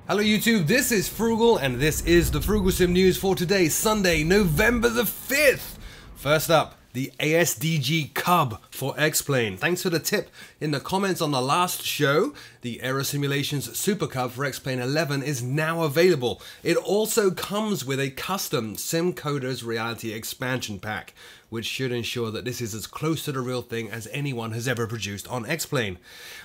Hello YouTube, this is Frugal and this is the Frooglesim news for today, Sunday, November the 5th. First up, the ASDG Cub for X-Plane. Thanks for the tip in the comments on the last show. The Aero Simulations Super Cub for X-Plane 11 is now available. It also comes with a custom SimCoders Reality Expansion Pack, which should ensure that this is as close to the real thing as anyone has ever produced on X-Plane.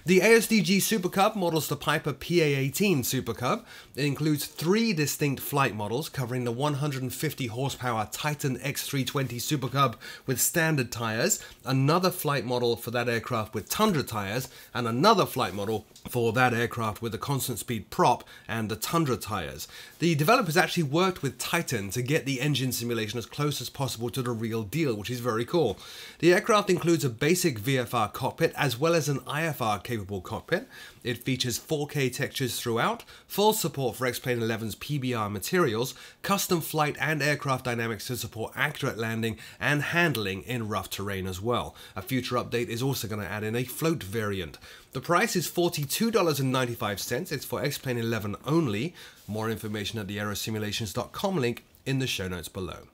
The ASDG Super Cub models the Piper PA-18 Super Cub. It includes 3 distinct flight models covering the 150 horsepower Titan X320 Super Cub with standard tires, another flight model for that aircraft with Tundra tires, and another flight model for that aircraft with the constant speed prop and the Tundra tires. The developers actually worked with Titan to get the engine simulation as close as possible to the real deal, which is very cool. The aircraft includes a basic VFR cockpit as well as an IFR capable cockpit. It features 4K textures throughout, full support for X-Plane 11's PBR materials, custom flight and aircraft dynamics to support accurate landing and handling in rough terrain as well. A future update is also going to add in a float variant. The price is $42.95. It's for X-Plane 11 only. More information at the aerosimulations.com link in the show notes below.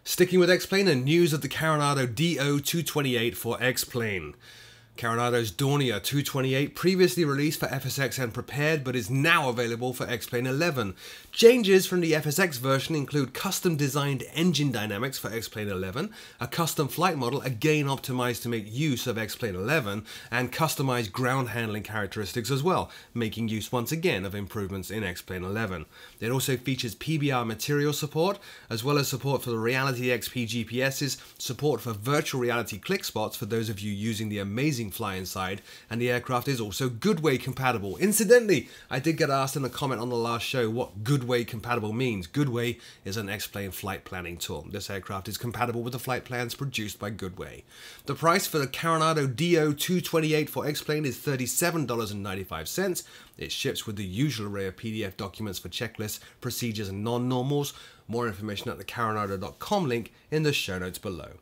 Sticking with X-Plane and news of the Coronado Do 228 for X-Plane. Coronado's Dornier 228 previously released for FSX and Prepared but is now available for X-Plane 11. Changes from the FSX version include custom designed engine dynamics for X-Plane 11, a custom flight model again optimized to make use of X-Plane 11, and customized ground handling characteristics as well, making use once again of improvements in X-Plane 11. It also features PBR material support, as well as support for the Reality XP GPSs, support for virtual reality click spots for those of you using the amazing fly inside, and the aircraft is also Goodway compatible. Incidentally, I did get asked in a comment on the last show what Goodway compatible means. Goodway is an X-Plane flight planning tool. This aircraft is compatible with the flight plans produced by Goodway. The price for the Coronado Do 228 for X-Plane is $37.95. It ships with the usual array of PDF documents for checklists, procedures, and non-normals. More information at the coronado.com link in the show notes below.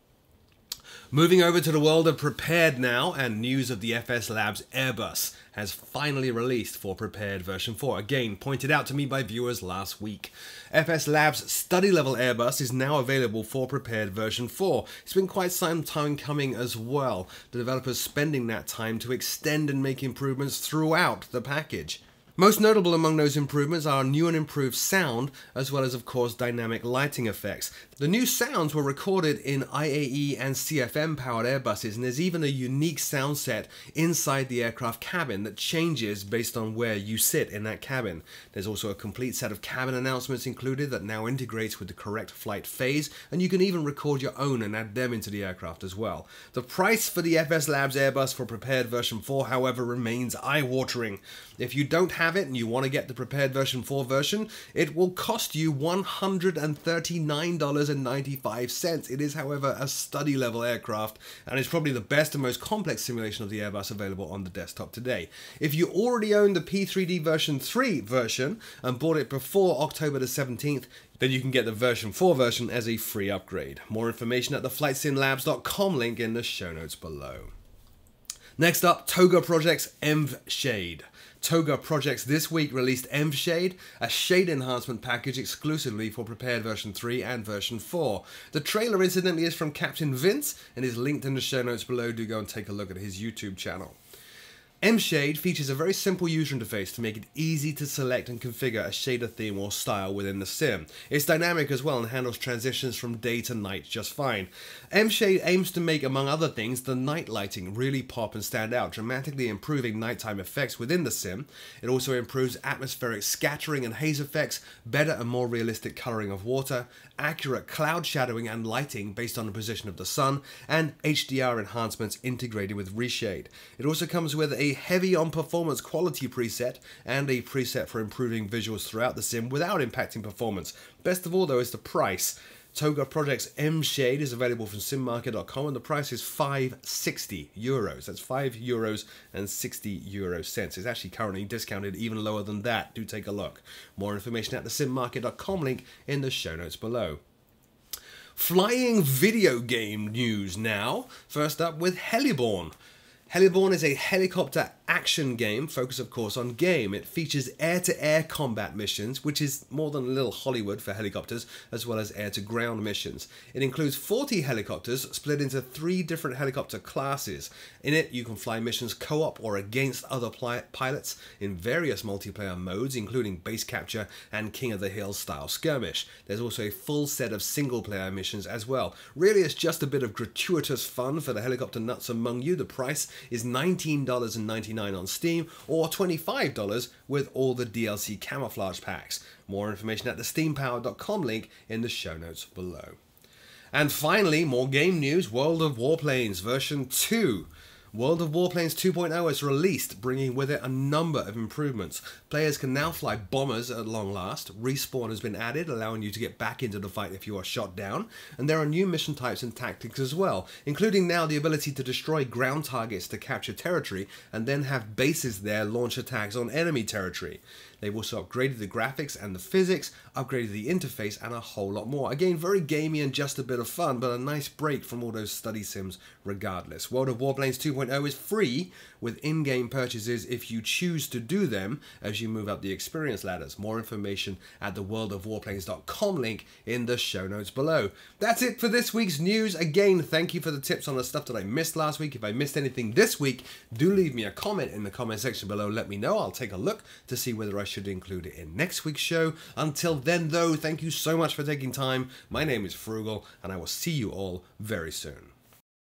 Moving over to the world of Prepared now, and news of the FS Labs Airbus has finally released for Prepared version 4, again pointed out to me by viewers last week. FS Labs Study Level Airbus is now available for Prepared version 4. It's been quite some time coming as well, the developers spending that time to extend and make improvements throughout the package. Most notable among those improvements are new and improved sound, as well as of course dynamic lighting effects. The new sounds were recorded in IAE and CFM powered Airbuses, and there's even a unique sound set inside the aircraft cabin that changes based on where you sit in that cabin. There's also a complete set of cabin announcements included that now integrates with the correct flight phase, and you can even record your own and add them into the aircraft as well. The price for the FS Labs Airbus for Prepared version 4, however, remains eye-watering. If you don't have it and you want to get the Prepared version 4 version, it will cost you $139.95. It is, however, a study level aircraft, and is probably the best and most complex simulation of the Airbus available on the desktop today. If you already own the P3D version 3 version and bought it before October the 17th, then you can get the version 4 version as a free upgrade. More information at the flightsimlabs.com link in the show notes below. Next up, Toga Projects ENV Shade. Toga Projects this week released ENV Shade, a shade enhancement package exclusively for Prepared version 3 and version 4. The trailer incidentally is from Captain Vince and is linked in the show notes below. Do go and take a look at his YouTube channel. ENV Shade features a very simple user interface to make it easy to select and configure a shader theme or style within the sim. It's dynamic as well and handles transitions from day to night just fine. ENV Shade aims to make, among other things, the night lighting really pop and stand out, dramatically improving nighttime effects within the sim. It also improves atmospheric scattering and haze effects, better and more realistic coloring of water, accurate cloud shadowing and lighting based on the position of the sun, and HDR enhancements integrated with Reshade. It also comes with a heavy on performance quality preset and a preset for improving visuals throughout the sim without impacting performance. Best of all though is the price. Toga Projects ENV Shade is available from simmarket.com and the price is €5.60. That's €5.60. It's actually currently discounted even lower than that. Do take a look. More information at the simmarket.com link in the show notes below. Flying video game news now. First up with Heliborn. Heliborne is a helicopter action game, focused of course on game. It features air-to-air combat missions, which is more than a little Hollywood for helicopters, as well as air-to-ground missions. It includes 40 helicopters split into 3 different helicopter classes. In it, you can fly missions co-op or against other pilots in various multiplayer modes, including base capture and King of the Hill style skirmish. There's also a full set of single-player missions as well. Really, it's just a bit of gratuitous fun for the helicopter nuts among you. The price is $19.99 on Steam or $25 with all the DLC camouflage packs. More information at the steampower.com link in the show notes below. And finally, more game news. World of Warplanes version 2. World of Warplanes 2.0 is released, bringing with it a number of improvements. Players can now fly bombers at long last. Respawn has been added, allowing you to get back into the fight if you are shot down. And there are new mission types and tactics as well, including now the ability to destroy ground targets to capture territory, and then have bases there launch attacks on enemy territory. They've also upgraded the graphics and the physics, upgraded the interface, and a whole lot more. Again, very gamey and just a bit of fun, but a nice break from all those study sims regardless. World of Warplanes 2.0 is free, with in-game purchases if you choose to do them as you move up the experience ladders. More information at the worldofwarplanes.com link in the show notes below. That's it for this week's news. Again, thank you for the tips on the stuff that I missed last week. If I missed anything this week, do leave me a comment in the comment section below. Let me know. I'll take a look to see whether I should include it in next week's show. Until then, though, thank you so much for taking time. My name is Frugal, and I will see you all very soon.